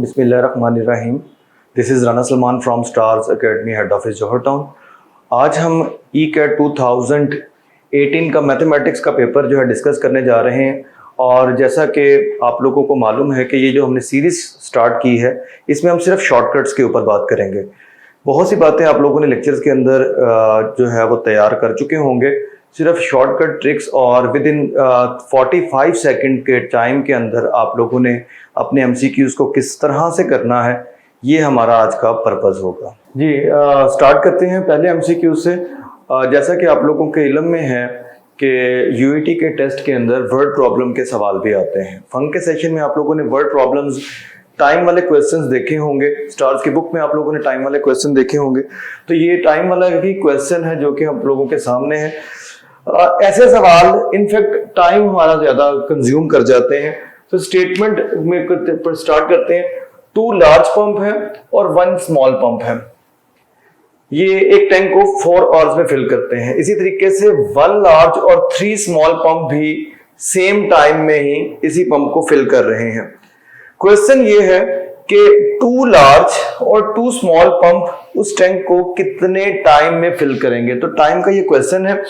बिस्मिल्लाहिर्रहमानिर्रहीम। This is Rana Salman from stars academy head office Johar town. आज हम ई कैट 2018 का मैथमेटिक्स का पेपर जो है डिस्कस करने जा रहे हैं। और जैसा कि आप लोगों को मालूम है कि ये जो हमने सीरीज़ स्टार्ट की है इसमें हम सिर्फ शॉर्टकट्स के ऊपर बात करेंगे। बहुत सी बातें आप लोगों ने लेक्चर्स के अंदर जो है वो तैयार कर चुके होंगे। सिर्फ शॉर्टकट ट्रिक्स और विद इन 45 सेकंड के टाइम के अंदर आप लोगों ने अपने एमसीक्यूज़ को किस तरह से करना है, ये हमारा आज का पर्पज़ होगा। जी स्टार्ट करते हैं पहले एमसीक्यू से। जैसा कि आप लोगों के इल्म में है कि यूईटी के टेस्ट के अंदर वर्ड प्रॉब्लम के सवाल भी आते हैं। फंक के सेशन में आप लोगों ने वर्ड प्रॉब्लम्स टाइम वाले क्वेश्चंस देखे होंगे। स्टार्स की बुक में आप लोगों ने टाइम वाले क्वेश्चन देखे होंगे। तो ये टाइम वाला ही क्वेश्चन है जो कि हम लोगों के सामने है। ऐसे सवाल इनफैक्ट टाइम हमारा ज़्यादा कंज्यूम कर जाते हैं। तो स्टेटमेंट में स्टार्ट करते हैं। 2 लार्ज पंप है और 1 स्मॉल पंप है। ये एक टैंक को 4 आवर्स में फिल करते हैं। इसी तरीके से 1 लार्ज और 3 स्मॉल पंप भी सेम टाइम में ही इसी पंप को फिल कर रहे हैं। क्वेश्चन ये है कि 2 लार्ज और 2 स्मॉल पंप उस टैंक को कितने टाइम में फिल करेंगे। तो टाइम का ये क्वेश्चन है।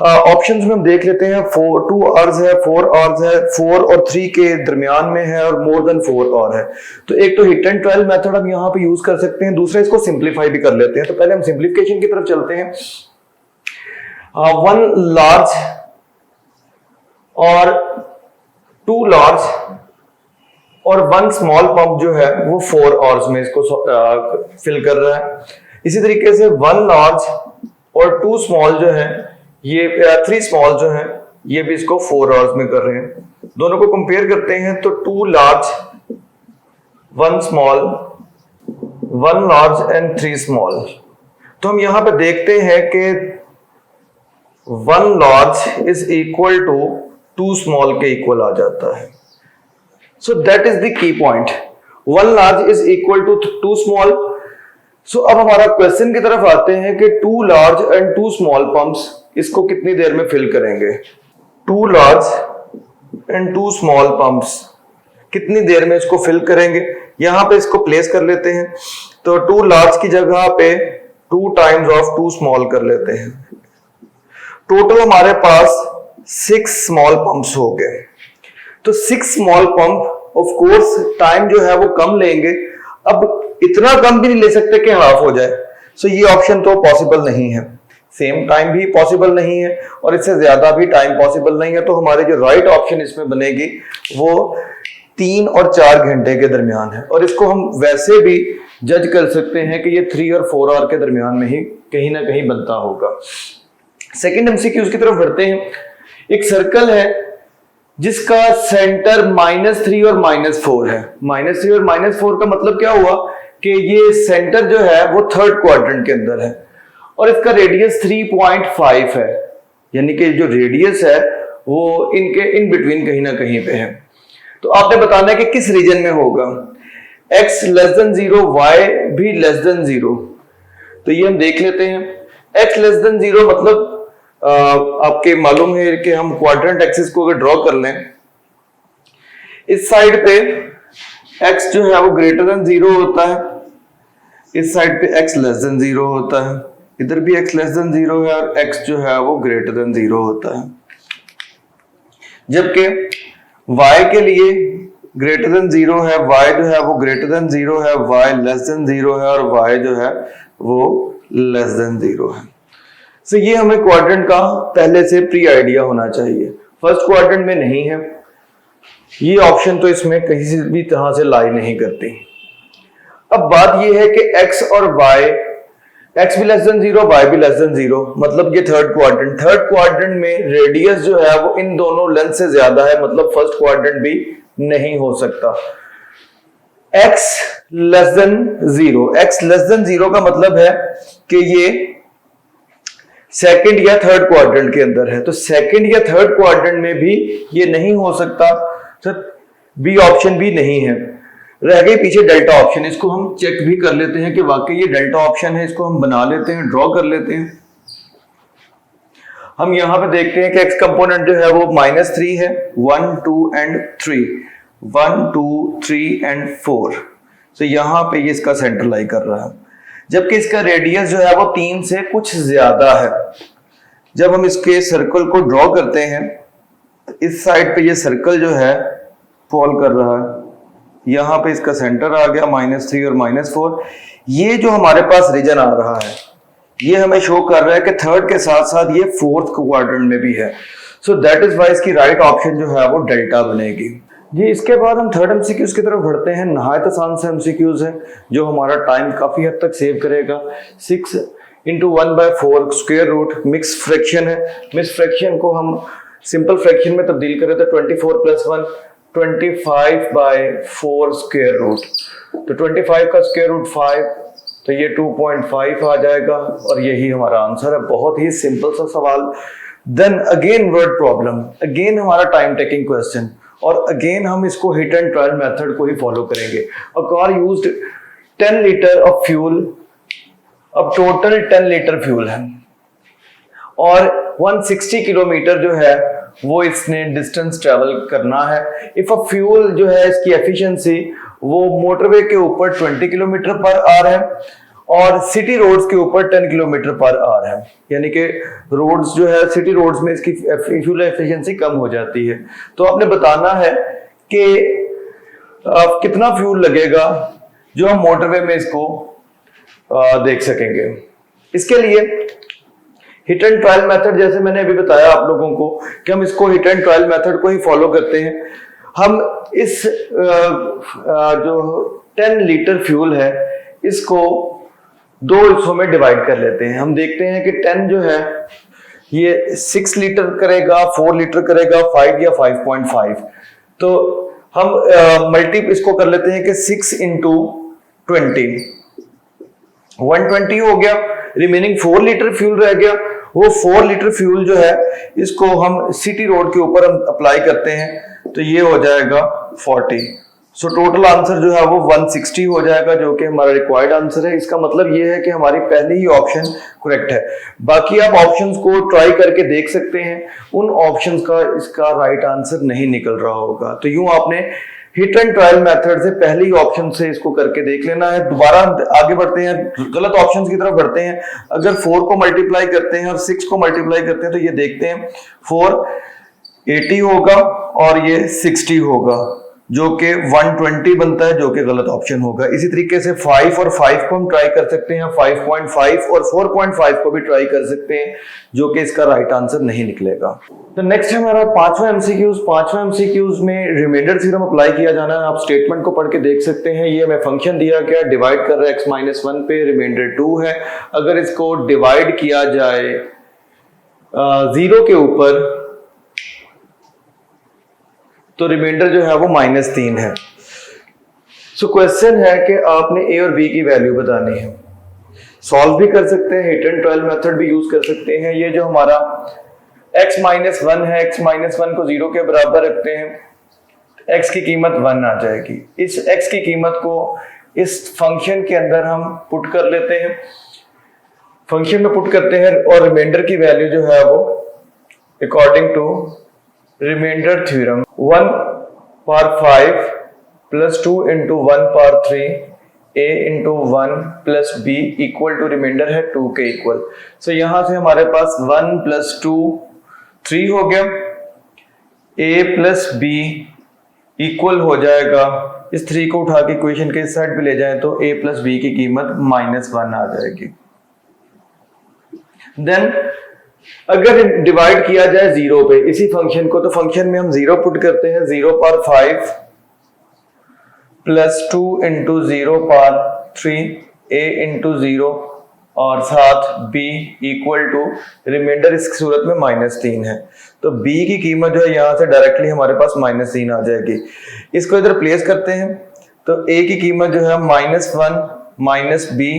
ऑप्शंस में हम देख लेते हैं। 2 आवर्स है, 4 आवर्स है, 4 और 3 के दरमियान में है और मोर देन 4 आवर है। तो एक तो हिट एंड 12 मेथड हम यहाँ पे यूज कर सकते हैं। दूसरा इसको सिंप्लीफाई भी कर लेते हैं। तो पहले हम सिंप्लीफिकेशन की तरफ चलते हैं। 1 लार्ज और 2 लार्ज और 1 स्मॉल पंप जो है वो 4 आवर्स में इसको फिल कर रहा है। इसी तरीके से 1 लार्ज और 2 स्मॉल जो है ये 3 स्मॉल जो है ये भी इसको 4 आवर्स में कर रहे हैं। दोनों को कंपेयर करते हैं तो 2 large 1 small 1 large and 3 small. तो हम यहां पे देखते हैं कि 1 large is equal to 2 small के इक्वल आ जाता है। So that is the key point. 1 large is equal to 2 small. So अब हमारा क्वेश्चन की तरफ आते हैं कि 2 लार्ज एंड 2 स्मॉल पंप्स इसको कितनी देर में फिल करेंगे। 2 लार्ज एंड 2 स्मॉल पंप्स कितनी देर में इसको फिल करेंगे। यहां पे इसको प्लेस कर लेते हैं। तो 2 लार्ज की जगह पे 2 टाइम्स ऑफ 2 स्मॉल कर लेते हैं। टोटल हमारे पास 6 स्मॉल पंप्स हो गए। तो 6 small pump of course time जो है वो कम लेंगे। अब इतना कम भी नहीं ले सकते कि हाफ हो जाए। सो ये ऑप्शन तो पॉसिबल नहीं है। सेम टाइम भी पॉसिबल नहीं है और इससे ज्यादा भी टाइम पॉसिबल नहीं है। तो हमारे जो राइट ऑप्शन इसमें बनेगी वो 3 और 4 घंटे के दरमियान है। और इसको हम वैसे भी जज कर सकते हैं कि ये 3 और 4 आवर के दरमियान में ही कहीं ना कहीं बनता होगा। सेकेंड एमसीक्यू की तरफ बढ़ते हैं। एक सर्कल है जिसका सेंटर -3 और -4 है। -3 और -4 का मतलब क्या हुआ कि ये सेंटर जो है वो थर्ड क्वाड्रेंट के अंदर है और इसका रेडियस 3.5 है। यानी कि जो रेडियस है वो इनके इन बिटवीन कहीं ना कहीं पे है। तो आपने बताना है कि किस रीजन में होगा। x लेस देन 0, y भी लेस देन 0। तो ये हम देख लेते हैं। x लेस देन 0 मतलब आपके मालूम है कि हम क्वाड्रेंट एक्सिस को अगर ड्रॉ कर लें, इस साइड पे x जो है वो ग्रेटर देन 0 होता है, इस साइड पे x लेस देन 0 होता है, इधर भी x लेस देन 0 है और x जो है वो ग्रेटर देन 0 होता है। जबकि y के लिए ग्रेटर देन 0 है, y जो है वो ग्रेटर देन 0 है, y लेस देन 0 है और y जो है वो लेस देन 0 है। सो ये हमें क्वाड्रेंट का पहले से प्री आइडिया होना चाहिए। फर्स्ट क्वाड्रेंट में नहीं है, ये ऑप्शन तो इसमें किसी भी तरह से लाई नहीं करती। अब बात ये है कि x और y, x भी लेस देन 0, y भी लेस देन 0, मतलब ये थर्ड क्वाड्रेंट में रेडियस जो है वो इन दोनों लेंथ से ज्यादा है, मतलब फर्स्ट क्वाड्रेंट भी नहीं हो सकता। x less than 0, x less than 0 का मतलब है कि ये सेकंड या थर्ड क्वाड्रेंट के अंदर है। तो सेकंड या थर्ड क्वाड्रेंट में भी ये नहीं हो सकता। सर बी ऑप्शन भी नहीं है। रह गई पीछे डेल्टा ऑप्शन। इसको हम चेक भी कर लेते हैं कि वाकई ये डेल्टा ऑप्शन है। इसको हम बना लेते हैं, ड्रॉ कर लेते हैं। हम यहां पे देखते हैं कि x कंपोनेंट जो है वो -3 है, 1, 2 एंड 3। 1 2 3 एंड 4। तो यहाँ पे ये इसका सेंटर लाई कर रहा है, जबकि इसका रेडियस जो है वो 3 से कुछ ज्यादा है। जब हम इसके सर्कल को ड्रॉ करते हैं, इस साइड पे ये सर्कल जो है फॉल कर रहा है, यहाँ पे इसका सेंटर आ गया -3 और -4। ये जो हमारे पास रीजन आ रहा है, ये हमें शो कर रहा है कि थर्ड के साथ साथ ये फोर्थ क्वाड्रेंट में भी है। सो दैट इज वाई इसकी राइट ऑप्शन जो है वो डेल्टा बनेगी जी। इसके बाद हम थर्ड एमसीक्यूज की तरफ बढ़ते हैं। नहायत आसान से एमसीक्यूज है जो हमारा टाइम काफी हद तक सेव करेगा। 6 × 1/4 स्क्वायर रूट मिक्स फ्रैक्शन है। मिक्स फ्रैक्शन को हम सिंपल फ्रैक्शन में तब्दील करें तो 24 + 1 25/4 स्क्वायर रूट। तो 25 का स्क्वायर रूट 5, तो ये 2.5 आ जाएगा और यही हमारा आंसर है। बहुत ही सिंपल सा सवाल। Then again word problem, again हमारा टाइम टेकिंग क्वेश्चन, और अगेन हम इसको हिट एंड ट्रायल मेथड को ही फॉलो करेंगे। A car used 10 litre of fuel, अब टोटल 10 लीटर फ्यूल है और 160 किलोमीटर जो है वो इसने डिस्टेंस ट्रेवल करना है। इफ अ फ्यूल जो है इसकी एफिशिएंसी वो मोटरवे के ऊपर 20 किलोमीटर पर आवर है और सिटी रोड्स के ऊपर 10 किलोमीटर पर आवर है, यानी कि रोड्स जो है सिटी रोड्स में इसकी फ्यूल एफिशिएंसी कम हो जाती है। तो आपने बताना है कि कितना फ्यूल लगेगा जो हम मोटरवे में इसको देख सकेंगे। इसके लिए हिट एंड ट्रायल मेथड, जैसे मैंने अभी बताया आप लोगों को कि हम इसको हिट एंड ट्रायल मेथड को ही फॉलो करते हैं। हम इस जो 10 लीटर फ्यूल है इसको 2 हिस्सों में डिवाइड कर लेते हैं। हम देखते हैं कि 10 जो है ये 6 लीटर करेगा, 4 लीटर करेगा, 5 या 5.5। तो हम मल्टी इसको कर लेते हैं कि 6 × 20 120 हो गया। रिमेनिंग 4 लीटर फ्यूल रह गया। वो 4 लीटर फ्यूल जो है इसको हम सिटी रोड के ऊपर हम अप्लाई करते हैं, तो ये हो जाएगा 40। सो टोटल आंसर जो है वो 160 हो जाएगा, जो कि हमारा रिक्वायर्ड आंसर है। इसका मतलब ये है कि हमारी पहली ही ऑप्शन करेक्ट है। बाकी आप ऑप्शंस को ट्राई करके देख सकते हैं, उन ऑप्शंस का इसका राइट आंसर नहीं निकल रहा होगा। तो यूं आपने हिट एंड ट्रायल मेथड से पहली ऑप्शन से इसको करके देख लेना है। दोबारा आगे बढ़ते हैं, गलत ऑप्शंस की तरफ बढ़ते हैं। अगर 4 को मल्टीप्लाई करते हैं और 6 को मल्टीप्लाई करते हैं तो ये देखते हैं 4 80 होगा और ये 60 होगा, जो कि 120 बनता है, जो कि गलत ऑप्शन होगा। इसी तरीके से 5 और 5 को हम ट्राई कर सकते हैं, 5.5 और 4.5 को भी ट्राई कर सकते हैं, जो कि इसका राइट आंसर नहीं निकलेगा। तो नेक्स्ट है हमारा 5वां एमसीक्यूज। 5वां एमसीक्यूज में रिमाइंडर थ्योरम अप्लाई किया जाना है। आप स्टेटमेंट को पढ़ के देख सकते हैं। ये हमें फंक्शन दिया गया, डिवाइड कर रहा है x-1 पे, रिमाइंडर 2 है। अगर इसको डिवाइड किया जाए 0 के ऊपर तो रिमाइंडर जो है वो -3 है। सो क्वेश्चन है कि आपने a और b की वैल्यू बतानी है। सॉल्व भी कर सकते हैं, हिट एंड ट्रायल मेथड भी यूज कर सकते हैं। ये जो हमारा x-1 है, x-1 को 0 के बराबर रखते हैं, x की कीमत 1 आ जाएगी। इस x की कीमत को इस फंक्शन के अंदर हम पुट कर लेते हैं, फंक्शन में पुट करते हैं और रिमाइंडर की वैल्यू जो है वो according to remainder theorem 1/5 + 2 × 1/3 a × 1 + b equal to reminder है 2 के इक्वल। सो यहां से हमारे पास 1 + 2 3 हो गया, a + b इक्वल हो जाएगा, इस 3 को उठा के इक्वेशन के इस साइड पे ले जाएं तो a + b की कीमत -1 आ जाएगी। देन अगर डिवाइड किया जाए 0 पे इसी फंक्शन को, तो फंक्शन में हम 0 पुट करते हैं, 0/5 + 2 × 0/3 a × 0 और साथ b इक्वल टू रिमाइंडर इस सूरत में -3 है। तो b की कीमत जो है यहां से डायरेक्टली हमारे पास -3 आ जाएगी। इसको इधर प्लेस करते हैं तो a की कीमत जो है -1 - b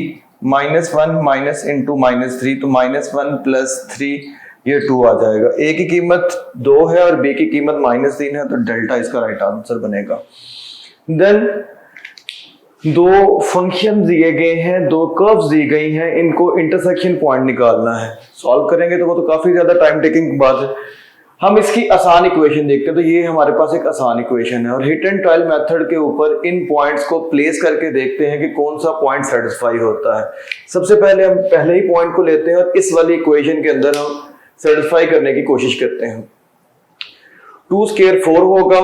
-1 - × -3, तो -1 + 3 ये 2 आ जाएगा। a की कीमत 2 है और b की कीमत -3 है, तो डेल्टा इसका राइट आंसर बनेगा। देन 2 फंक्शन दिए गए हैं, 2 कर्व्स दी गई हैं, इनको इंटरसेक्शन पॉइंट निकालना है। सॉल्व करेंगे तो वो तो काफी ज्यादा टाइम टेकिंग बात है। हम इसकी आसान इक्वेशन देखते हैं। तो ये हमारे पास एक आसान इक्वेशन है और हिट एंड ट्रायल मेथड के ऊपर इन पॉइंट्स को प्लेस करके देखते हैं कि कौन सा पॉइंट सेटिस्फाई होता है। सबसे पहले हम पहले ही पॉइंट को लेते हैं और इस वाली इक्वेशन के अंदर हम सेटिस्फाई करने की कोशिश करते हैं। 2 स्क्वायर 4 होगा,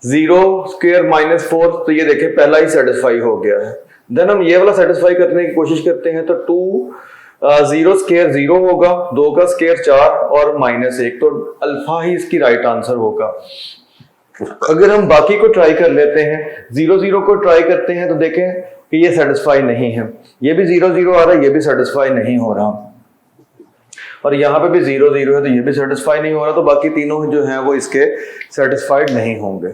0 स्क्वायर -4, तो ये देखें पहला ही सेटिस्फाई हो गया है। देन हम ये वाला सेटिस्फाई करने की कोशिश करते हैं तो 0 स्क्वायर 0 होगा, 2 का स्क्वायर 4 और -1, तो अल्फा ही इसकी राइट आंसर होगा। अगर हम बाकी को ट्राई कर लेते हैं, 0 0 को ट्राई करते हैं तो देखें कि ये सेटिस्फाई नहीं है, ये भी 0 0 आ रहा है, ये भी सेटिस्फाई नहीं हो रहा, और यहाँ पे भी 0 0 है तो ये भी सेटिस्फाई नहीं हो रहा, तो बाकी तीनों जो हैं वो इसके सेटिस्फाइड नहीं होंगे।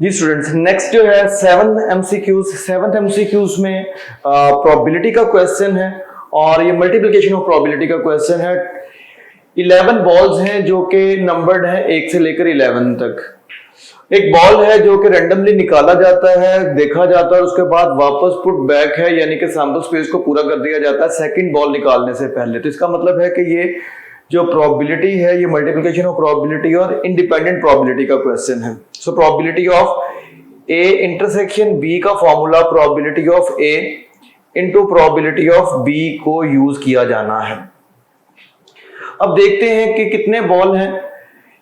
जी स्टूडेंट्स, नेक्स्ट जो है 7 MCQs। 7 MCQs में प्रोबेबिलिटी का क्वेश्चन है और ये मल्टीप्लिकेशन ऑफ प्रोबेबिलिटी का क्वेश्चन है। 11 बॉल्स हैं जो कि नंबर्ड हैं 1 से लेकर 11 तक। एक बॉल है जो कि रैंडमली निकाला जाता है, देखा जाता है और उसके बाद वापस पुट बैक है, यानी कि सैंपल स्पेस को पूरा कर दिया जाता है सेकंड बॉल निकालने से पहले। तो इसका मतलब है कि ये जो प्रोबेबिलिटी है ये मल्टीप्लिकेशन ऑफ प्रोबेबिलिटी और इंडिपेंडेंट प्रोबेबिलिटी का क्वेश्चन है। So probability of A intersection B का formula probability of A into probability of B को यूज किया जाना है। अब देखते हैं कि कितने बॉल हैं।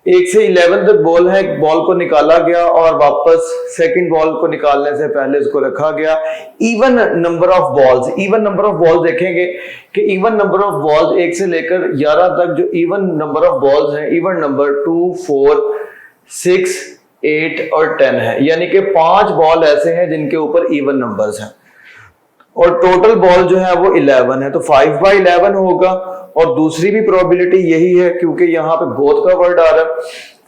1 से 11 तक बॉल है, एक बॉल को निकाला गया और वापस सेकंड बॉल को निकालने से पहले इसको रखा गया। Even number of balls, even number of balls देखेंगे कि इवन नंबर ऑफ बॉल्स 1 से लेकर 11 तक जो इवन नंबर ऑफ बॉल्स हैं, इवन नंबर 2 4 6 8 और 10 है, यानी कि 5 बॉल ऐसे हैं जिनके ऊपर इवन नंबर्स हैं और टोटल बॉल जो है वो 11 है, तो 5/11 होगा। और दूसरी भी प्रोबेबिलिटी यही है क्योंकि यहाँ पे बोथ का वर्ड आ रहा है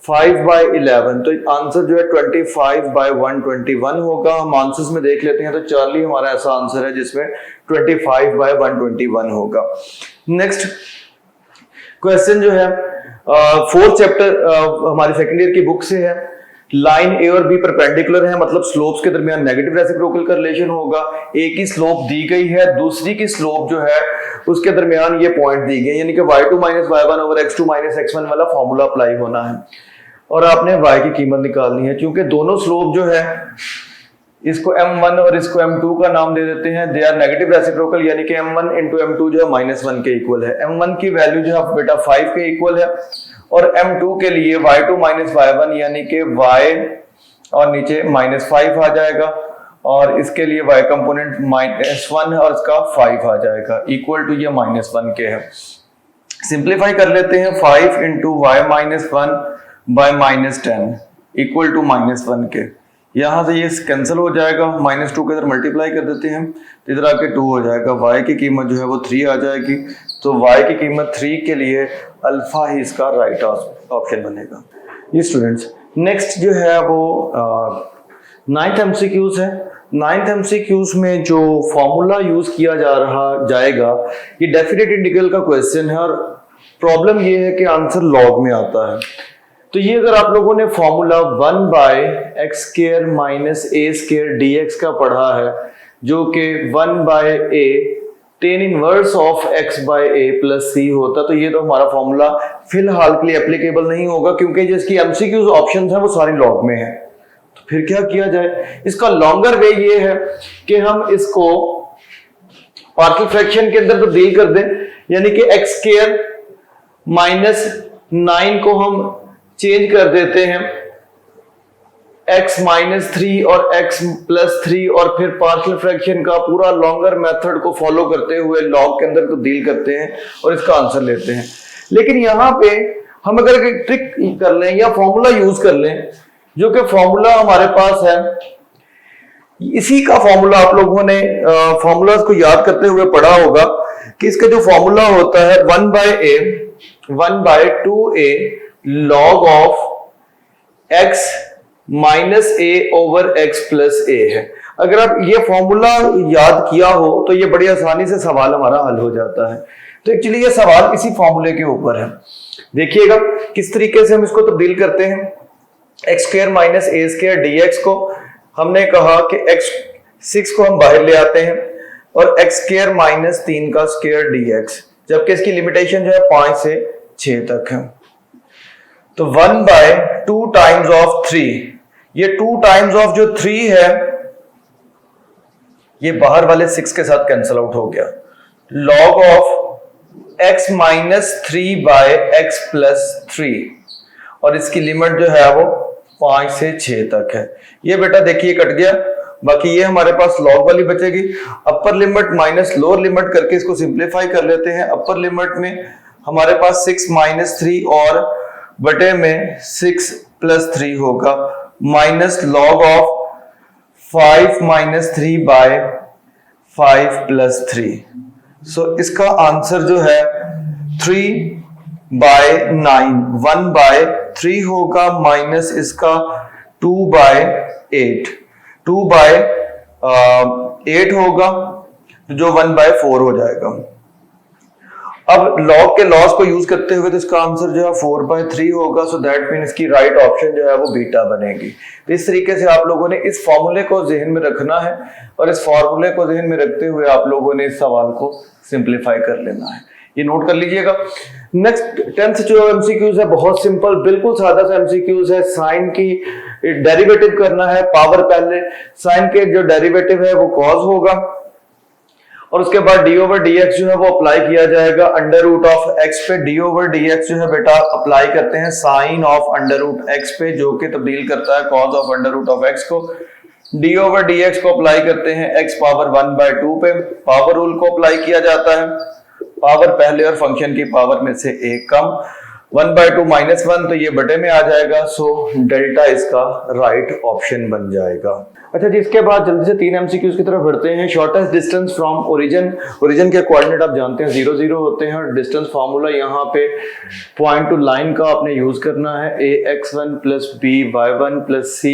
5/11, तो आंसर जो है 25/121 होगा। हम आंसर्स में देख लेते हैं तो चार्ली हमारा ऐसा आंसर है जिसमें 25/121 होगा। नेक्स्ट क्वेश्चन जो है 4th चैप्टर हमारे सेकेंड ईयर की बुक से है। लाइन ए और बी परपेंडिकुलर है, मतलब स्लोप्स के दरमियान नेगेटिव रेसिप्रोकल का रिलेशन होगा। एक की स्लोप दी गई है, दूसरी की स्लोप जो है उसके दरमियान ये पॉइंट दी गई, यानी कि y2 - y1 over x2 - x1 वाला फॉर्मूला अप्लाई होना है और आपने y की कीमत निकालनी है। क्योंकि दोनों स्लोप जो है इसको m1 और इसको m2 का नाम दे देते हैं, दे आर नेगेटिव रेसिप्रोकल, यानी कि m1 × m2 जो है -1 के इक्वल है। m1 की वैल्यू जो है बेटा 5 के इक्वल है और m2 के लिए y2 - y1 यानी कि y और नीचे -5 आ जाएगा और इसके लिए y कंपोनेंट -1 है और इसका 5 आ जाएगा, इक्वल टू ये -1 के है। सिंप्लीफाई कर लेते हैं, 5 × y - 1 / -10 इक्वल टू -1 के। यहां से ये कैंसिल हो जाएगा, -2 के इधर मल्टीप्लाई कर देते हैं तो इधर आके 2 हो जाएगा। y की कीमत जो है वो 3 आ जाएगी, तो y की कीमत 3 के लिए अल्फा ही इसका राइट ऑप्शन बनेगा। ये स्टूडेंट्स, नेक्स्ट जो है वो 9th MCQs है। 9th MCQs में जो फॉर्मूला यूज किया जाएगा ये डेफिनेट इंटीग्रल का क्वेश्चन है और प्रॉब्लम ये है कि आंसर लॉग में आता है। तो ये अगर आप लोगों ने फॉर्मूला 1/x² - a² dx का पढ़ा है, जो कि 1/a tan inverse of x/a + c होता, तो ये तो हमारा फॉर्मूला फिलहाल के लिए एप्लीकेबल नहीं होगा क्योंकि जिसकी MCQs ऑप्शंस हैं वो सारी लॉग में है। तो फिर क्या किया जाए? इसका लॉन्गर वे ये है कि हम इसको पार्शियल फ्रैक्शन के अंदर तो डील कर दें, यानी कि x² - 9 को हम चेंज कर देते हैं x - 3 और x + 3 और फिर पार्शियल फ्रैक्शन का पूरा लॉन्गर मेथड को फॉलो करते हुए लॉग के अंदर तो डील करते हैं और इसका आंसर लेते हैं। लेकिन यहाँ पे हम अगर एक ट्रिक कर लें या फॉर्मूला यूज कर लें, जो कि फॉर्मूला हमारे पास है, इसी का फॉर्मूला आप लोगों ने फॉर्मूलाज को याद करते हुए पढ़ा होगा कि इसका जो फॉर्मूला होता है 1/2a log of x - a over x + a है। अगर आप ये फॉर्मूला याद किया हो तो ये बड़ी आसानी से सवाल हमारा हल हो जाता है। तो एक्चुअली ये सवाल इसी फॉर्मूले के ऊपर है। देखिएगा किस तरीके से हम इसको तब्दील करते हैं। x² - a² dx को हमने कहा कि x6 को हम बाहर ले आते हैं और x² - 3 का स्क्वायर dx, जबकि इसकी लिमिटेशन जो है 5 से 6 तक है। तो 1 बाय 2 टाइम्स ऑफ 3, ये 2 टाइम्स ऑफ जो 3 है ये बाहर वाले 6 के साथ कैंसल आउट हो गया। Log of x minus 3 by x plus 3, और इसकी लिमिट जो है वो 5 से 6 तक है। ये बेटा देखिए कट गया, बाकी ये हमारे पास लॉग वाली बचेगी। Upper limit minus lower limit करके इसको सिंप्लीफाई कर लेते हैं। अपर लिमिट में हमारे पास 6 माइनस 3 और बटे में 6 प्लस 3 होगा, minus log of 5 minus 3 by 5 plus 3। So इसका आंसर जो है 3 बाय 9, 1 बाय 3 होगा, माइनस इसका 2 बाय 8, 2 बाय 8 होगा, जो 1 बाय 4 हो जाएगा। अब लॉग के लॉस को यूज करते हुए तो इसका आंसर जो है 4 बाय 3 होगा। सो दैट मीन इसकी राइट ऑप्शन जो है वो बीटा बनेगी। तो इस तरीके से आप लोगों ने इस फॉर्मूले को जहन में रखना है, और इस फॉर्मूले को जहन में रखते हुए आप लोगों ने इस सवाल को सिंप्लीफाई कर लेना है। ये नोट कर लीजिएगा। नेक्स्ट 10th जो एमसीक्यूज है बहुत सिंपल, बिल्कुल सादा सा एमसीक्यूज है। साइन की डेरिवेटिव करना है, पावर पहले, साइन के जो डेरिवेटिव है वो कॉस होगा, और उसके बाद डी ओवर डी एक्स जो है वो अप्लाई किया जाएगा अंडर रूट ऑफ एक्स पे। डी ओवर डी एक्स जो है बेटा अप्लाई करते हैं sine of under root x पे, जो कि तब्दील करता है cos of under root of x को। डी ओवर डी एक्स को अप्लाई करते हैं एक्स पावर 1 बाय 2 पे, पावर रूल को अप्लाई किया जाता है। पावर पहले और फंक्शन की पावर में से एक कम, 1 बाय 2 माइनस 1, तो ये बटे में आ जाएगा। सो डेल्टा इसका राइट ऑप्शन बन जाएगा। अच्छा जी, इसके बाद जल्दी से 3 एमसीक्यूज की तरफ बढ़ते हैं। Shortest distance from origin, origin के कोऑर्डिनेट आप जानते हैं 0 0 होते हैं, और डिस्टेंस फार्मूला यहाँ पे पॉइंट टू लाइन का आपने यूज करना है, ax1 plus by1 plus c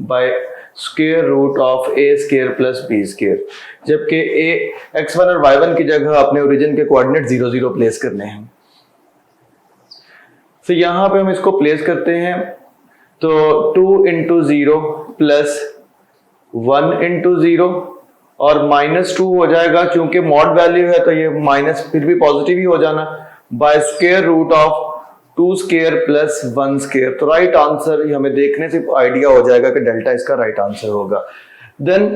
by square root of a square plus b square, जबकि x1 और y1 की जगह अपने ओरिजिन के कोऑर्डिनेट 0 0 प्लेस करने हैं। तो यहाँ पे हम इसको प्लेस करते हैं, तो 2 इंटू 0 प्लस 1 इंटू 0 और माइनस 2 हो जाएगा, क्योंकि मॉड वैल्यू है तो ये माइनस फिर भी पॉजिटिव ही हो जाना, by square root of 2 square plus 1 square. तो राइट आंसर हमें देखने से आइडिया हो जाएगा कि डेल्टा इसका राइट आंसर होगा। देन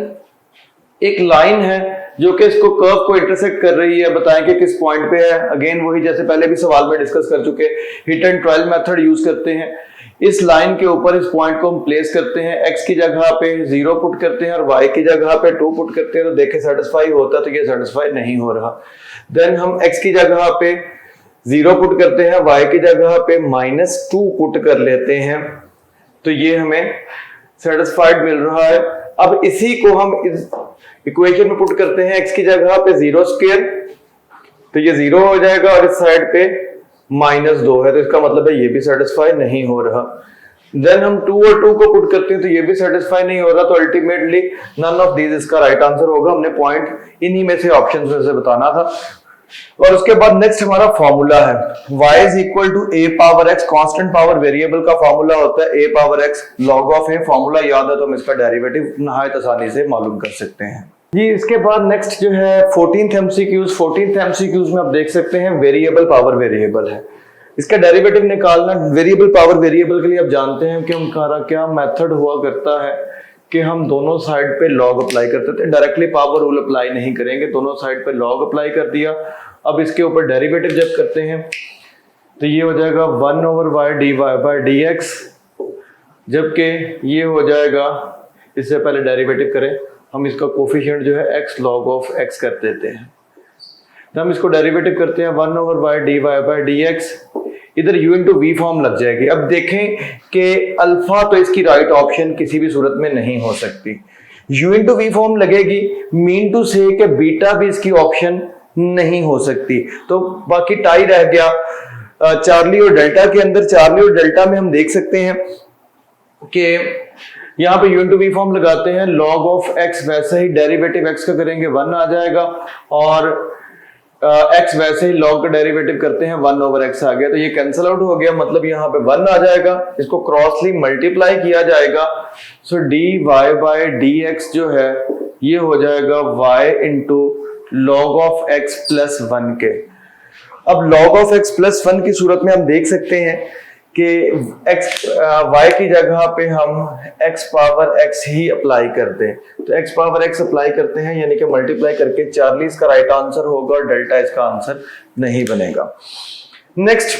एक लाइन है जो कि इसको कर्व को इंटरसेक्ट कर रही है, बताएं कि किस पॉइंट पे है। अगेन वही जैसे पहले भी सवाल में डिस्कस कर चुके, hit and trial method use करते हैं। इस लाइन के ऊपर इस पॉइंट को हम प्लेस करते हैं, x की जगह पे 0 पुट करते हैं और y की जगह पे 2 पुट करते हैं, तो देखे सेटिस्फाई होता, तो ये सेटिस्फाई नहीं हो रहा। देन हम x की जगह पे 0 पुट करते हैं, y की जगह पे -2 पुट कर लेते हैं, तो ये हमें सेटिस्फाइड मिल रहा है। अब इसी को हम इस इक्वेशन में पुट करते हैं, x की जगह पे 0 स्क्वायर, तो ये 0 हो जाएगा, और इस साइड पे -2 है, तो इसका मतलब है ये भी सेटिस्फाई नहीं हो रहा। देन हम 2 और 2 को पुट करते हैं, तो ये भी सेटिस्फाई नहीं हो रहा, तो अल्टीमेटली नन ऑफ दीज इसका राइट आंसर होगा। हमने पॉइंट इन्हीं में से ऑप्शंस में से बताना था। और उसके बाद नेक्स्ट हमारा फॉर्मूला है y is equal to a power x, constant power variable का फॉर्मूला होता है a power x log of a। Formula याद है तो हम इसका डेरिवेटिव नहायत आसानी से मालूम कर सकते हैं जी। इसके बाद नेक्स्ट जो है 14th एमसीक्यूज में आप देख सकते हैं वेरिएबल पावर वेरिएबल है, इसका डेरिवेटिव निकालना। वेरिएबल पावर वेरिएबल के लिए आप जानते हैं कि हमारा क्या मेथड हुआ करता है कि हम दोनों साइड पे लॉग अप्लाई करते थे, डायरेक्टली पावर रूल अप्लाई नहीं करेंगे, दोनों साइड पे लॉग अप्लाई कर दिया। अब इसके ऊपर डेरिवेटिव जब करते हैं तो ये हो जाएगा 1 over y dy by dx, जबकि ये हो जाएगा, इससे पहले डेरिवेटिव करें हम इसका कोफिशिएंट जो है x log ऑफ x कर देते हैं, तो हम इसको डेरिवेटिव करते हैं 1 over y dy by dx, इधर u इंटू वी फॉर्म लग जाएगी। अब देखें कि अल्फा तो इसकी राइट ऑप्शन किसी भी सूरत में नहीं हो सकती, u इंटू वी फॉर्म लगेगी, मीन टू से कि बीटा भी इसकी ऑप्शन नहीं हो सकती, तो बाकी टाई रह गया चार्ली और डेल्टा के अंदर। चार्ली और डेल्टा में हम देख सकते हैं कि यहाँ पे u इंटू वी फॉर्म लगाते हैं, log ऑफ x वैसे ही डेरिवेटिव x का करेंगे 1 आ जाएगा, और x वैसे ही log का डेरिवेटिव करते हैं 1 ओवर x आ गया, तो ये कैंसिल आउट हो गया, मतलब यहाँ पे 1 आ जाएगा, इसको क्रॉसली मल्टीप्लाई किया जाएगा। सो dy बाय dx जो है ये हो जाएगा y into log of x plus 1 के। अब log ऑफ x प्लस 1 की सूरत में हम देख सकते हैं कि x y की जगह पे हम x पावर x ही अप्लाई करते हैं, तो x पावर x अप्लाई करते हैं यानी कि मल्टीप्लाई करके 40 का राइट आंसर होगा और डेल्टा इसका आंसर नहीं बनेगा। Next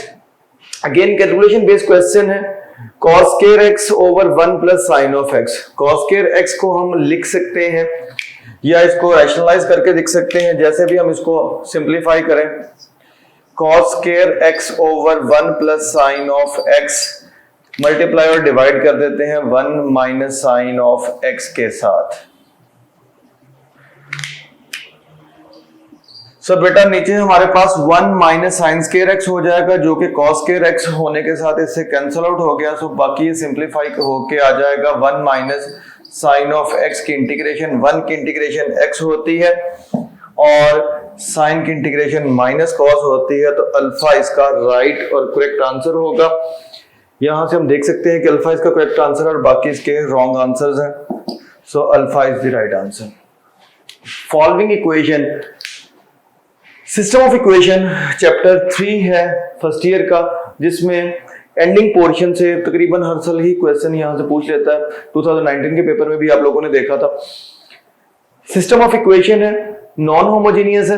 again calculation based question है, cos square x over 1 plus sign of x। cos square x को हम लिख सकते हैं या इसको रैशनलाइज करके लिख सकते हैं, जैसे भी हम इसको सिंप्लीफाई करें, cos square x over 1 plus sign of x multiply और डिवाइड कर देते हैं 1 माइनस साइन ऑफ x के साथ। सो बेटा नीचे हमारे पास 1 माइनस साइन स्क्वायर x हो जाएगा जो कि cos स्क्वायर x होने के साथ इससे कैंसिल आउट हो गया। सो बाकी ये सिंप्लीफाई होके आ जाएगा 1 माइनस साइन ऑफ x की इंटीग्रेशन 1 की इंटीग्रेशन x होती है और साइन की इंटीग्रेशन माइनस कॉस होती है, तो अल्फा इसका राइट और करेक्ट आंसर होगा। यहां से हम देख सकते हैं कि अल्फा इसका करेक्ट आंसर और बाकी इसके रॉन्ग आंसर्स हैं। So alpha is the right answer. Following equation, system of equation chapter 3 है फर्स्ट ईयर का, जिसमें एंडिंग पोर्शन से तकरीबन हर साल ही क्वेश्चन यहां से पूछ लेता है। 2019 के पेपर में भी आप लोगों ने देखा था। सिस्टम ऑफ इक्वेशन है, नॉन होमोजेनियस है।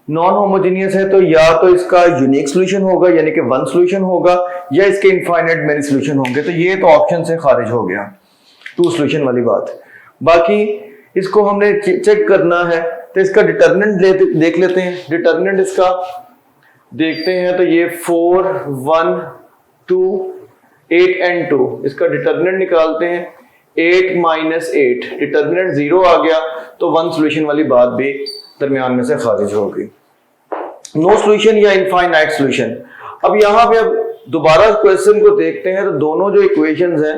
नॉन होमोजेनियस है तो या तो इसका यूनिक सॉल्यूशन होगा यानी कि वन सॉल्यूशन होगा, या इसके इनफाइनाइट मेनी सॉल्यूशन होंगे। तो ये तो ऑप्शन से खारिज हो गया, टू सॉल्यूशन वाली बात। बाकी इसको हमने चेक करना है, तो इसका डिटर्मिनेंट देख लेते हैं। डिटर्मिनेंट इसका देखते हैं तो ये 4 1 2 8 एंड 2, इसका डिटर्मिनेंट निकालते हैं 8 माइनस 8, डिटर्मिनेंट 0 आ गया तो वन सॉल्यूशन वाली बात भी दरमियान में से खारिज हो गई। नो सॉल्यूशन या इनफाइनाइट सॉल्यूशन। अब यहाँ पे अब दोबारा क्वेश्चन को देखते हैं तो दोनों जो इक्वेशंस हैं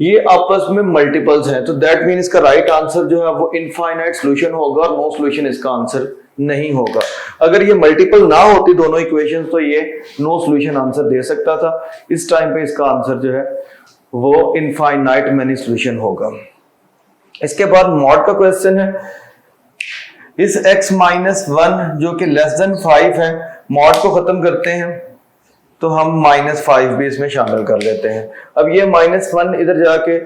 ये आपस में मल्टीपल्स हैं, तो दैट मीन इसका राइट आंसर जो है वो इनफाइनाइट सॉल्यूशन होगा और नो सॉल्यूशन इसका आंसर नहीं होगा। अगर ये मल्टीपल ना होती दोनों इक्वेशंस तो ये नो सॉल्यूशन आंसर दे सकता था। इस टाइम पे इसका आंसर जो है वो इनफाइनाइट मेनी सॉल्यूशन होगा। इसके बाद मॉड का क्वेश्चन है, इस x माइनस 1 जो कि लेस देन 5 है, मॉड को खत्म करते हैं तो हम माइनस 5 भी इसमें शामिल कर लेते हैं। अब ये माइनस 1 इधर जाके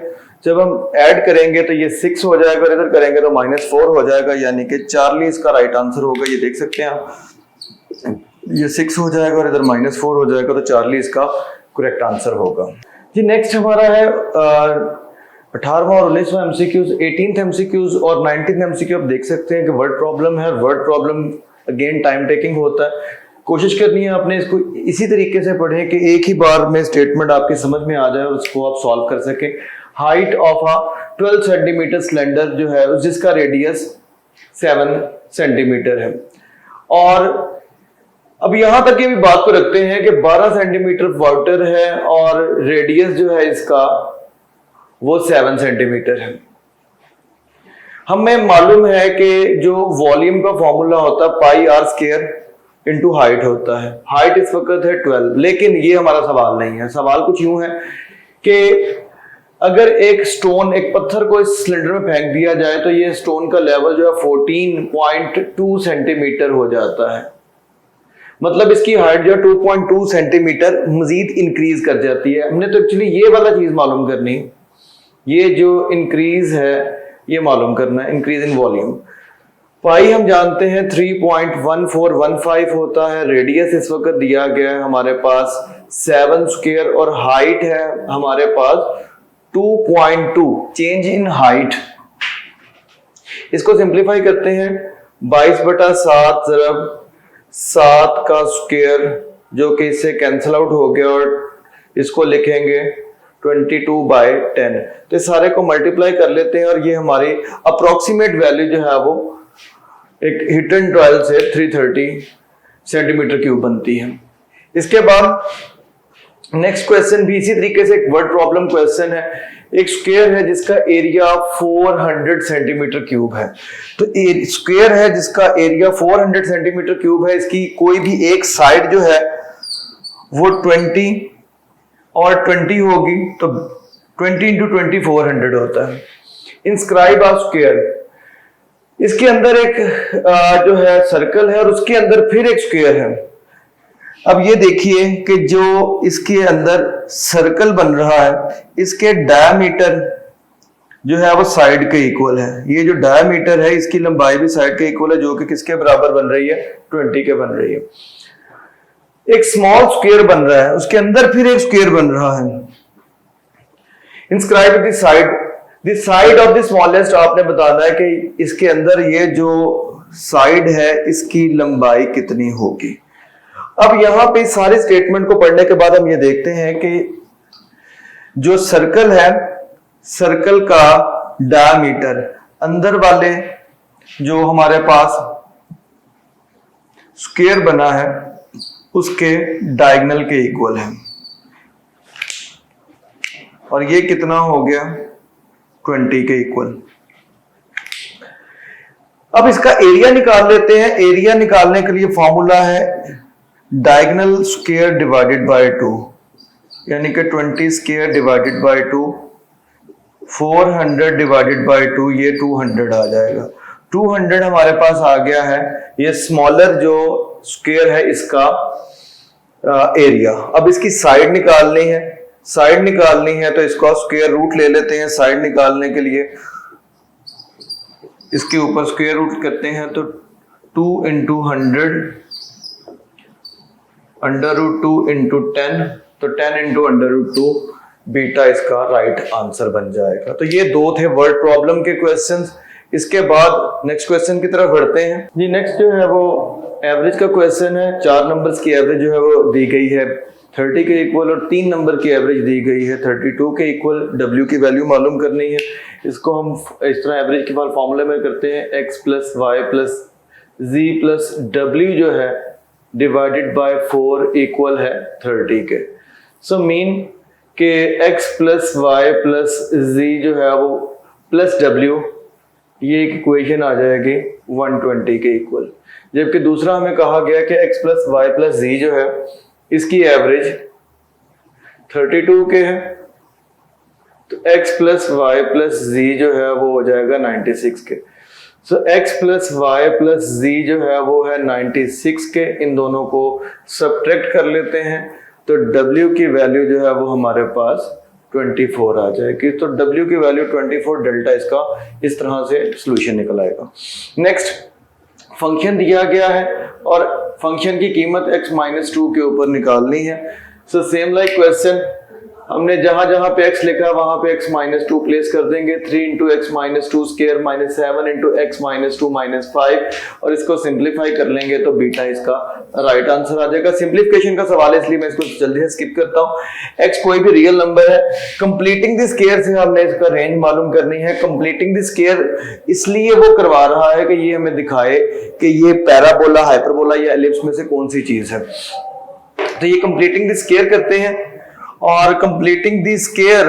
जब हम ऐड करेंगे तो ये 6 हो जाएगा और इधर करेंगे तो माइनस 4 हो जाएगा, यानी कि चार्ली इसका राइट आंसर होगा। ये देख सकते हैं आप, ये 6 हो जाएगा और इधर माइनस 4 हो जाएगा, तो चार्ली इसका करेक्ट आंसर होगा। जी नेक्स्ट हमारा है 18वां और 19वां एमसीक्यूज, 18th एमसीक्यूज और 19th एमसीक्यू। आप देख सकते हैं कि वर्ड प्रॉब्लम है। Word problem again time taking होता है। कोशिश करनी है आपने इसको इसी तरीके से पढ़ें कि एक ही बार में स्टेटमेंट आपकी समझ में आ जाए और उसको आप सॉल्व कर सकें। Height of a 12 centimetre cylinder जो है जिसका रेडियस 7 सेंटीमीटर है, और अब यहां तक की भी बात को रखते हैं कि 12 सेंटीमीटर वाटर है और रेडियस जो है इसका वो 7 सेंटीमीटर है। हमें मालूम है कि जो वॉल्यूम का फॉर्मूला होता है पाई आर स्क्वायर इनटू हाइट होता है। हाइट इस वक्त है 12, लेकिन ये हमारा सवाल नहीं है। सवाल कुछ यूं है कि अगर एक स्टोन, एक पत्थर को इस सिलेंडर में फेंक दिया जाए तो ये स्टोन का लेवल जो है 14.2 सेंटीमीटर हो जाता है। मतलब इसकी हाइट जो है 2.2 सेंटीमीटर मजीद इंक्रीज कर जाती है। हमने तो एक्चुअली ये वाला चीज मालूम करनी, ये जो इंक्रीज है ये मालूम करना है, इंक्रीज इन वॉल्यूम। पाई हम जानते हैं 3.1415 होता है। रेडियस इस वक्त दिया गया है हमारे पास 7 स्क्वायर और हाइट है हमारे पास 2.2। चेंज इन हाइट, इसको सिंप्लीफाई करते हैं 22/7 ज़रब 7 का स्क्वायर जो कि इससे कैंसिल आउट हो गया, और इसको लिखेंगे 22/10। तो इस सारे को मल्टीप्लाई कर लेते हैं और ये हमारी अप्रोक्सीमेट वैल्यू जो है वो एक हिट एंड ट्रायल से 330 सेंटीमीटर क्यूब बनती है। इसके बाद नेक्स्ट क्वेश्चन भी इसी तरीके से एक वर्ड प्रॉब्लम क्वेश्चन है। एक स्क्वायर है जिसका एरिया 400 सेंटीमीटर क्यूब है। तो स्क्वायर है जिसका एरिया 400 सेंटीमीटर क्यूब है, इसकी कोई भी एक साइड जो है वो 20 और 20 होगी, तो 20 इंटू 20 400 होता है। इंस्क्राइब अ स्क्वायर, इसके अंदर एक जो है सर्कल है और उसके अंदर फिर एक स्क्वायर है। अब ये देखिए कि जो इसके अंदर सर्कल बन रहा है, इसके डायमीटर जो है वो साइड के इक्वल है। ये जो डायमीटर है इसकी लंबाई भी साइड के इक्वल है, जो कि किसके बराबर बन रही है, 20 के बन रही है। एक स्मॉल स्क्वायर बन रहा है, उसके अंदर फिर एक स्क्वायर बन रहा है। Inscribe the side of the smallest, आपने बताना है कि इसके अंदर ये जो साइड है इसकी लंबाई कितनी होगी। अब यहां पे सारे स्टेटमेंट को पढ़ने के बाद हम ये देखते हैं कि जो सर्कल है, सर्कल का डायमीटर अंदर वाले जो हमारे पास स्क्वायर बना है उसके डायगोनल के इक्वल है, और ये कितना हो गया, 20 के इक्वल। अब इसका एरिया निकाल लेते हैं। एरिया निकालने के लिए फॉर्मूला है डायगोनल स्क्वायर डिवाइडेड बाय 2, यानी कि 20 square divided by 2, 400 divided by 2, ये 200 आ जाएगा। 200 हमारे पास आ गया है, ये स्मॉलर जो स्क्वायर है इसका एरिया। अब इसकी साइड निकालनी है, साइड निकालनी है तो इसको स्क्वायर रूट ले लेते हैं। साइड निकालने के लिए इसके ऊपर स्क्वायर रूट करते हैं तो 2 into 100 अंडर रूट 2 into 10, तो 10 into अंडर रूट 2, बीटा इसका राइट आंसर बन जाएगा। तो ये दो थे वर्ड प्रॉब्लम के क्वेश्चंस। इसके बाद नेक्स्ट क्वेश्चन की तरफ बढ़ते हैं जी। नेक्स्ट जो है वो एवरेज का क्वेश्चन है। 4 नंबर्स की एवरेज जो है वो दी गई है 30 के इक्वल, और 3 नंबर की एवरेज दी गई है 32 के इक्वल। W की वैल्यू मालूम करनी है। इसको हम इस तरह एवरेज के बाद फॉर्मूले में करते हैं, x plus y plus z plus w जो है डिवाइडेड बाय 4 इक्वल है 30 के। सो मीन के x plus y plus z जो है वो प्लस w, ये एक इक्वेशन आ जाएगी 120 के इक्वल। जबकि दूसरा हमें कहा गया कि x plus y plus z जो है इसकी एवरेज 32 के है, तो x plus y plus z जो है वो हो जाएगा 96 के। So x plus y plus z जो है वो है 96 के। इन दोनों को सब्ट्रैक्ट कर लेते हैं तो w की वैल्यू जो है वो हमारे पास 24 आ जाएगी। तो w की वैल्यू 24, डेल्टा इसका इस तरह से सॉल्यूशन निकल आएगा। नेक्स्ट फंक्शन दिया गया है और फंक्शन की कीमत x-2 के ऊपर निकालनी है। सो सेम लाइक क्वेश्चन, हमने जहां जहां पे x लिखा है वहां पे x-2 प्लेस कर देंगे। 3 into x-2 square minus 7 into x-2 minus 5, और इसको सिंप्लीफाई कर लेंगे तो बीटा इसका राइट आंसर आ जाएगा। सिंप्लीफिकेशन का सवाल है इसलिए मैं इसको जल्दी से स्किप करता हूं। x कोई भी रियल नंबर है। कंप्लीटिंग द स्क्वायर से हमने इसका रेंज मालूम करनी है। कंप्लीटिंग द स्क्वायर इसलिए वो करवा रहा है कि ये हमें दिखाए कि ये पैराबोला, हाइपरबोला या एलिप्स में से कौन सी चीज है। तो ये कंप्लीटिंग द स्क्वायर करते हैं, और कंप्लीटिंग द स्क्वायर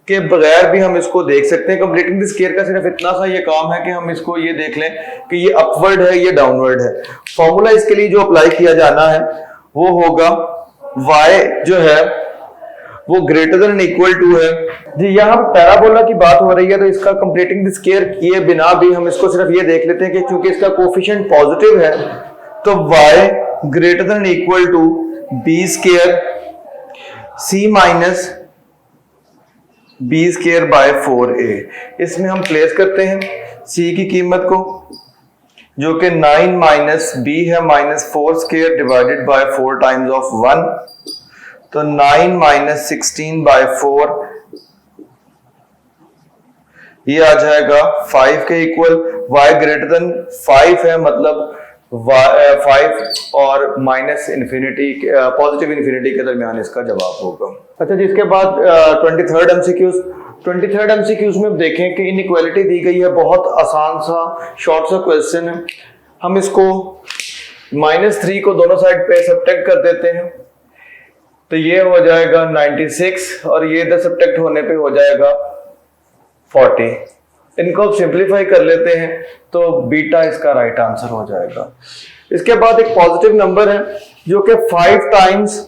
के बगैर भी हम इसको देख सकते हैं। कंप्लीटिंग द स्क्वायर का सिर्फ इतना सा ये काम है कि हम इसको ये देख लें कि ये अपवर्ड है, ये डाउनवर्ड है। फॉर्मूला इसके लिए जो अप्लाई किया जाना है वो होगा y जो है वो ग्रेटर देन इक्वल टू है जी। यहाँ पैराबोला की बात हो रही है तो इसका कंप्लीटिंग द स्क्वायर किए बिना भी हम इसको सिर्फ ये देख लेते हैं कि चूंकि इसका कोफिशिएंट पॉजिटिव है तो y greater than equal to b square c minus b square by 4a। इसमें हम प्लेस करते हैं c की कीमत को, जो कि 9 माइनस b है minus 4 square divided by 4 times of 1, तो 9 माइनस 16 बाय 4, ये आ जाएगा 5 के इक्वल। y ग्रेटर देन 5 है, मतलब 5 और माइनस इन्फिनिटी, पॉजिटिव इन्फिनिटी के दरमियान इसका जवाब होगा। अच्छा जी, इसके बाद 23rd एमसीक्यूज। 23rd एमसीक्यूज में देखें कि इनइक्वालिटी दी गई है, बहुत आसान सा शॉर्ट सा क्वेश्चन है। हम इसको -3 को दोनों साइड पे सब्ट्रैक्ट कर देते हैं तो ये हो जाएगा 96, और ये इधर सब्ट्रैक्ट होने पे हो जाएगा 40। इनको अब सिंप्लीफाई कर लेते हैं तो बीटा इसका राइट आंसर हो जाएगा। इसके बाद एक पॉजिटिव नंबर है जो कि 5 टाइम्स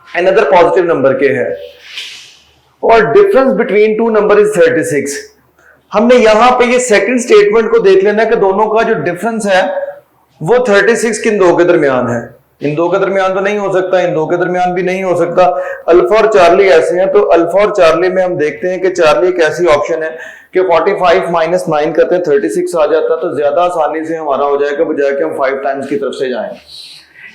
अनदर पॉजिटिव नंबर के है, और difference between two number is 36। हमने यहां पे ये सेकंड स्टेटमेंट को देख लेना कि दोनों का जो डिफरेंस है वो 36 किन दो के दरमियान है। इन दो के दरमियान तो नहीं हो सकता, इन दो के दरमियान भी नहीं हो सकता। अल्फा और चार्ली ऐसे हैं, तो अल्फा और चार्ली में हम देखते हैं कि चार्ली एक ऐसी ऑप्शन है कि 45 माइनस 9 करते हैं 36 आ जाता है, तो ज्यादा आसानी से हमारा हो जाएगा बजाय कि हम 5 टाइम्स की तरफ से जाएं।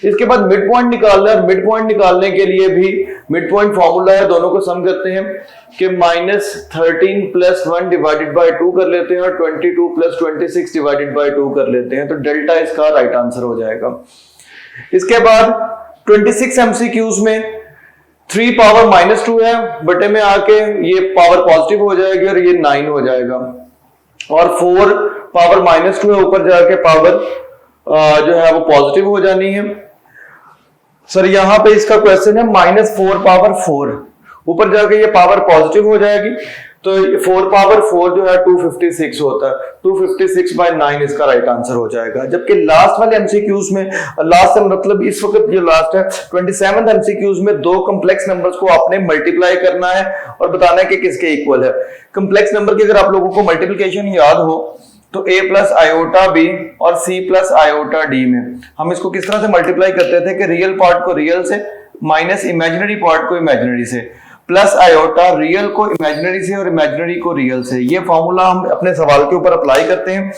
इसके बाद मिड पॉइंट निकालना है, मिड पॉइंट निकालने के लिए भी मिड पॉइंट फॉर्मूला है, दोनों को सम करते हैं कि -13 प्लस 1 डिवाइडेड बाय 2 कर लेते हैं और 22 प्लस 26 डिवाइडेड बाय 2 कर लेते हैं, तो डेल्टा इसका राइट आंसर हो जाएगा। इसके बाद 26 MCQs में 3 पावर -2 है, बटे में आके ये पावर पॉजिटिव हो जाएगी और ये 9 हो जाएगा, और 4 पावर -2 है, ऊपर जाके पावर जो है वो पॉजिटिव हो जानी है। सर यहाँ पे इसका क्वेश्चन है -4 पावर 4, ऊपर जाके ये पावर पॉजिटिव हो जाएगी, तो 4 पावर 4 जो है 256 होता है, 256 बाय 9 इसका राइट आंसर हो जाएगा। जबकि लास्ट वाले एमसीक्यूज में, लास्ट मतलब इस वक्त जो लास्ट है 27th एमसीक्यूज में, दो कॉम्प्लेक्स नंबर्स को आपने मल्टीप्लाई करना है और बताना है कि किसके इक्वल है। कॉम्प्लेक्स नंबर की अगर आप लोगों को मल्टीप्लिकेशन याद हो तो a प्लस आयोटा बी और c प्लस आयोटा डी में हम इसको किस तरह से मल्टीप्लाई करते थे कि रियल पार्ट को रियल से माइनस इमेजिनरी पार्ट को इमेजिनरी से, प्लस आयोटा रियल को इमेजिनरी से और इमेजिनरी को रियल से। ये फॉर्मूला हम अपने सवाल के ऊपर अप्लाई करते हैं।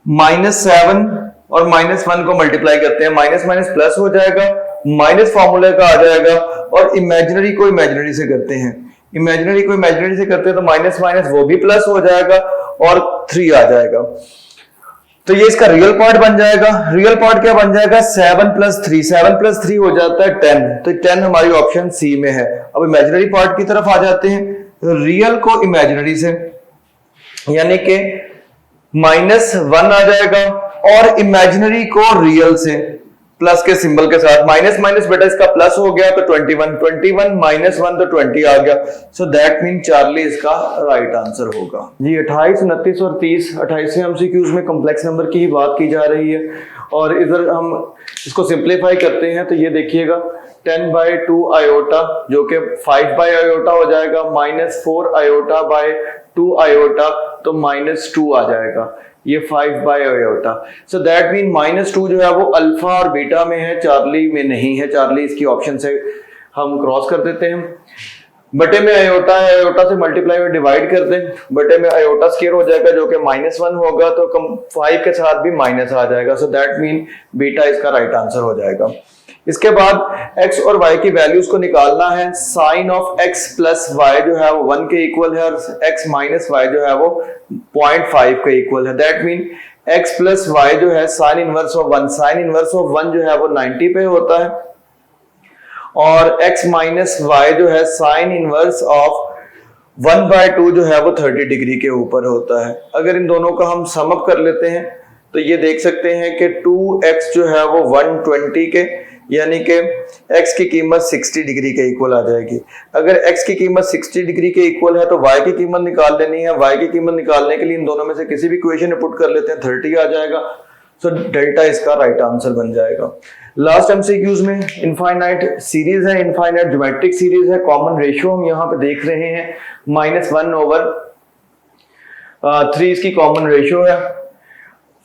-7 और -1 को मल्टीप्लाई करते हैं, माइनस माइनस प्लस हो जाएगा, माइनस फॉर्मूले का आ जाएगा, और इमेजिनरी को इमेजिनरी से करते हैं, इमेजिनरी को इमेजिनरी से करते हैं तो माइनस माइनस वो भी प्लस हो जाएगा और 3 आ जाएगा, तो ये इसका रियल पार्ट बन जाएगा। रियल पार्ट क्या बन जाएगा? 7 प्लस 3, 7 प्लस 3 हो जाता है 10, तो 10 हमारी ऑप्शन सी में है। अब इमेजिनरी पार्ट की तरफ आ जाते हैं, रियल को इमेजिनरी से, यानी कि -1 आ जाएगा, और इमेजिनरी को रियल से प्लस के सिंबल के साथ, माइनस माइनस बेटा इसका प्लस हो गया तो 21, 21 -1 तो 20 आ गया, सो दैट मीन चार्ली इसका राइट आंसर होगा। जी 28, 29 और 30 28वें एमसीक्यूज में कॉम्प्लेक्स नंबर की ही बात की जा रही है, और इधर हम इसको सिंप्लीफाई करते हैं तो ये देखिएगा 10/2 आयोटा जो कि 5 आयोटा हो जाएगा, -4 आयोटा बाय 2 आयोटा तो -2 आ जाएगा, ये 5 आयोटा। सो दैट मीन -2 जो है वो अल्फा और बीटा में है, चार्ली में नहीं है। चार्ली इसकी ऑप्शन से हम क्रॉस कर देते हैं। बटे में आयोटा है, आयोटा से मल्टीप्लाई में डिवाइड कर दें, बटे में आयोटा स्क्वायर हो जाएगा जो कि -1 होगा, तो 5 के साथ भी माइनस आ जाएगा, सो दैट मीन बीटा इसका राइट आंसर हो जाएगा। इसके बाद x और y की वैल्यूज को निकालना है। Sine of x plus y जो है वो 1 के इक्वल है, और x माइनस y जो है वो 0.5 के इक्वल है। That mean x plus y जो है sine inverse of 1, sine inverse of 1 जो है वो 90 पे होता है, और x माइनस y जो है साइन इनवर्स ऑफ 1/2 जो है वो 30 डिग्री के ऊपर होता है। अगर इन दोनों का हम सम अप कर लेते हैं तो ये देख सकते हैं कि 2x जो है वो 120 के, यानी कि x की कीमत 60 डिग्री के इक्वल आ जाएगी। अगर x की कीमत 60 डिग्री के इक्वल है तो y की कीमत निकाल लेनी है। y की कीमत निकालने के लिए इन दोनों में से किसी भी इक्वेशन में पुट कर लेते हैं, 30 आ जाएगा, सो डेल्टा इसका राइट आंसर बन जाएगा। लास्ट एमसीक्यूज में इनफाइनाइट सीरीज है, इनफाइनाइट ज्योमेट्रिक सीरीज है, कॉमन रेशियो हम यहाँ पे देख रहे हैं, -1/3 इसकी कॉमन रेशियो है।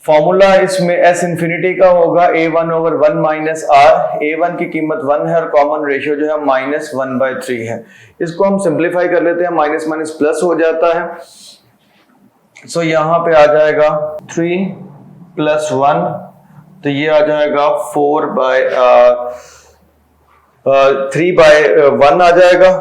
फॉर्मूला इसमें s इंफिनिटी का होगा a1/1 माइनस r, a1 की कीमत 1 है और कॉमन रेशियो जो है -1/3 है। इसको हम सिंप्लीफाई कर लेते हैं, माइनस माइनस प्लस हो जाता है, सो यहाँ पे आ जाएगा 3 + 1, तो ये आ जाएगा 3/1 आ जाएगा।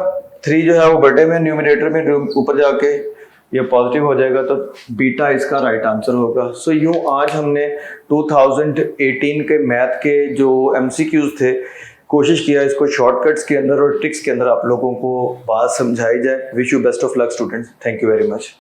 3 जो है वो बटे में, न्यूमरेटर में, ऊपर जाके ये पॉजिटिव हो जाएगा, तो बीटा इसका राइट आंसर होगा। सो यूं आज हमने 2018 के मैथ के जो एमसीक्यूज थे, कोशिश किया इसको शॉर्टकट्स के अंदर और ट्रिक्स के अंदर आप लोगों को बात समझाई जाए। Wish you best of luck students, thank you very much.